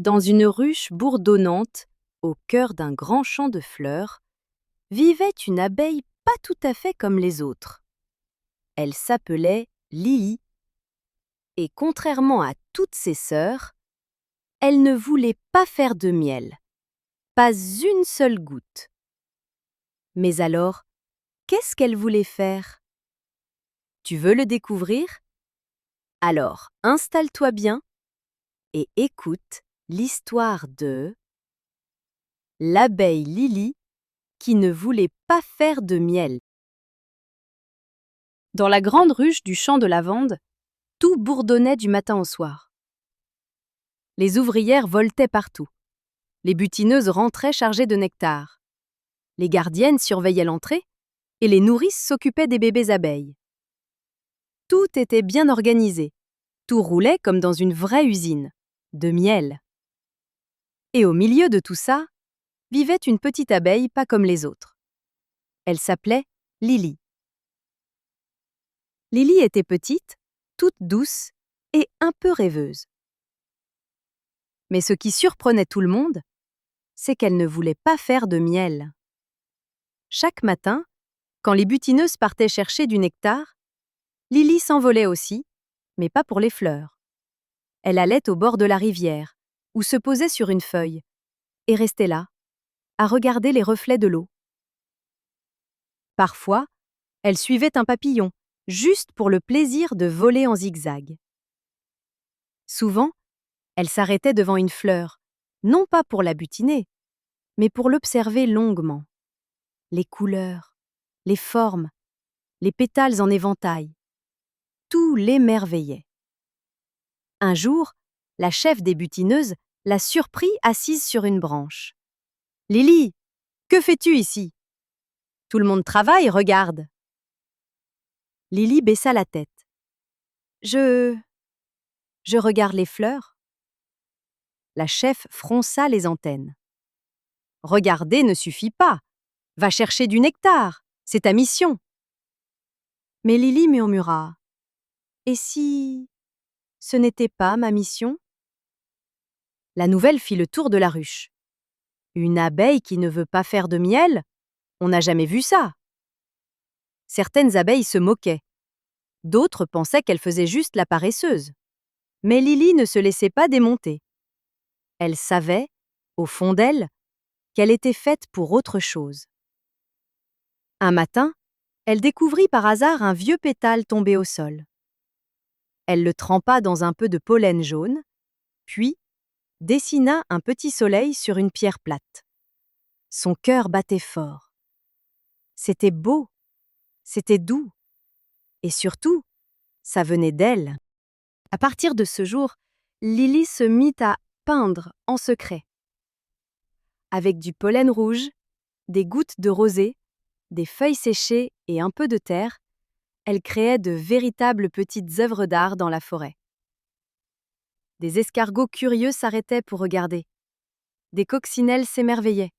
Dans une ruche bourdonnante, au cœur d'un grand champ de fleurs, vivait une abeille pas tout à fait comme les autres. Elle s'appelait Lily, et contrairement à toutes ses sœurs, elle ne voulait pas faire de miel, pas une seule goutte. Mais alors, qu'est-ce qu'elle voulait faire? Tu veux le découvrir? Alors, installe-toi bien et écoute l'histoire de l'abeille Lily qui ne voulait pas faire de miel. Dans la grande ruche du champ de lavande, tout bourdonnait du matin au soir. Les ouvrières voletaient partout. Les butineuses rentraient chargées de nectar. Les gardiennes surveillaient l'entrée et les nourrices s'occupaient des bébés abeilles. Tout était bien organisé. Tout roulait comme dans une vraie usine, de miel. Et au milieu de tout ça, vivait une petite abeille pas comme les autres. Elle s'appelait Lily. Lily était petite, toute douce et un peu rêveuse. Mais ce qui surprenait tout le monde, c'est qu'elle ne voulait pas faire de miel. Chaque matin, quand les butineuses partaient chercher du nectar, Lily s'envolait aussi, mais pas pour les fleurs. Elle allait au bord de la rivière, ou se posait sur une feuille, et restait là, à regarder les reflets de l'eau. Parfois, elle suivait un papillon, juste pour le plaisir de voler en zigzag. Souvent, elle s'arrêtait devant une fleur, non pas pour la butiner, mais pour l'observer longuement. Les couleurs, les formes, les pétales en éventail, tout l'émerveillait. Un jour, la chef des butineuses la surprit assise sur une branche. « Lily, que fais-tu ici? Tout le monde travaille, regarde. » Lily baissa la tête. « Je regarde les fleurs. » La chef fronça les antennes. « Regarder ne suffit pas. Va chercher du nectar, c'est ta mission. » Mais Lily murmura. « Et si ce n'était pas ma mission ?» La nouvelle fit le tour de la ruche. Une abeille qui ne veut pas faire de miel? On n'a jamais vu ça. Certaines abeilles se moquaient. D'autres pensaient qu'elle faisait juste la paresseuse. Mais Lily ne se laissait pas démonter. Elle savait, au fond d'elle, qu'elle était faite pour autre chose. Un matin, elle découvrit par hasard un vieux pétale tombé au sol. Elle le trempa dans un peu de pollen jaune, puis dessina un petit soleil sur une pierre plate. Son cœur battait fort. C'était beau, c'était doux, et surtout, ça venait d'elle. À partir de ce jour, Lily se mit à peindre en secret. Avec du pollen rouge, des gouttes de rosée, des feuilles séchées et un peu de terre, elle créait de véritables petites œuvres d'art dans la forêt. Des escargots curieux s'arrêtaient pour regarder. Des coccinelles s'émerveillaient.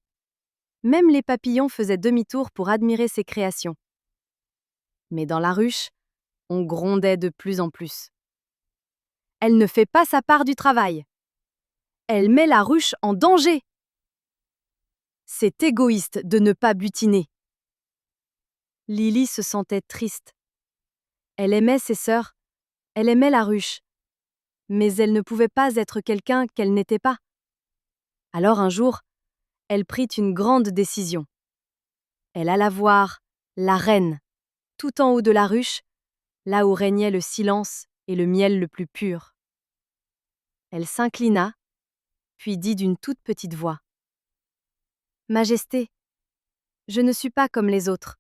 Même les papillons faisaient demi-tour pour admirer ses créations. Mais dans la ruche, on grondait de plus en plus. Elle ne fait pas sa part du travail. Elle met la ruche en danger. C'est égoïste de ne pas butiner. Lily se sentait triste. Elle aimait ses sœurs, elle aimait la ruche, mais elle ne pouvait pas être quelqu'un qu'elle n'était pas. Alors un jour, elle prit une grande décision. Elle alla voir la reine, tout en haut de la ruche, là où régnait le silence et le miel le plus pur. Elle s'inclina, puis dit d'une toute petite voix. « Majesté, je ne suis pas comme les autres.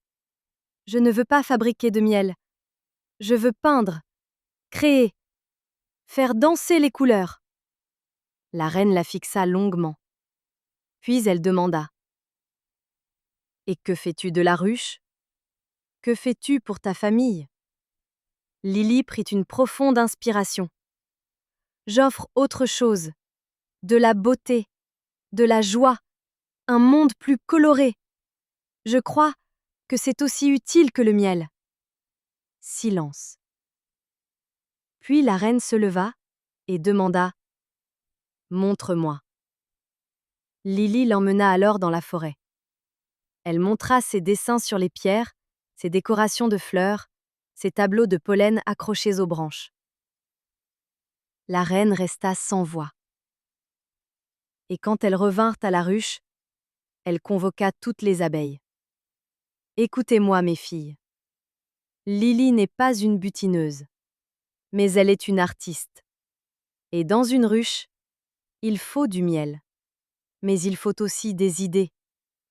Je ne veux pas fabriquer de miel. Je veux peindre, créer, faire danser les couleurs. » La reine la fixa longuement. Puis elle demanda. « Et que fais-tu de la ruche? Que fais-tu pour ta famille ?» Lily prit une profonde inspiration. « J'offre autre chose, de la beauté, de la joie, un monde plus coloré. Je crois que c'est aussi utile que le miel. » Silence. Puis la reine se leva et demanda. Montre-moi. Lily l'emmena alors dans la forêt. Elle montra ses dessins sur les pierres, ses décorations de fleurs, ses tableaux de pollen accrochés aux branches. La reine resta sans voix. Et quand elles revinrent à la ruche, elle convoqua toutes les abeilles. Écoutez-moi, mes filles. Lily n'est pas une butineuse, mais elle est une artiste. Et dans une ruche, il faut du miel. Mais il faut aussi des idées,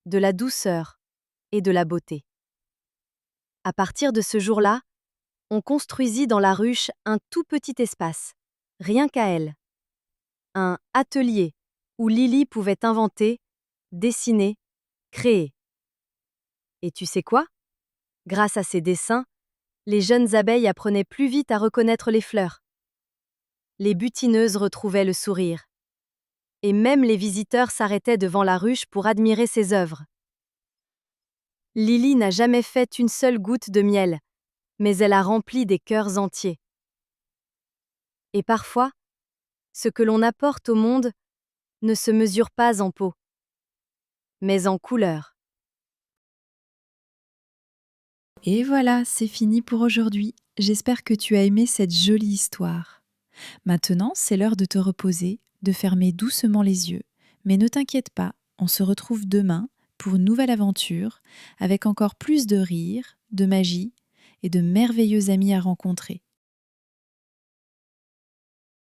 de la douceur et de la beauté. À partir de ce jour-là, on construisit dans la ruche un tout petit espace, rien qu'à elle. Un atelier où Lily pouvait inventer, dessiner, créer. Et tu sais quoi? Grâce à ses dessins, les jeunes abeilles apprenaient plus vite à reconnaître les fleurs. Les butineuses retrouvaient le sourire. Et même les visiteurs s'arrêtaient devant la ruche pour admirer ses œuvres. Lily n'a jamais fait une seule goutte de miel, mais elle a rempli des cœurs entiers. Et parfois, ce que l'on apporte au monde ne se mesure pas en peau, mais en couleur. Et voilà, c'est fini pour aujourd'hui. J'espère que tu as aimé cette jolie histoire. Maintenant, c'est l'heure de te reposer, de fermer doucement les yeux. Mais ne t'inquiète pas, on se retrouve demain pour une nouvelle aventure, avec encore plus de rire, de magie et de merveilleux amis à rencontrer.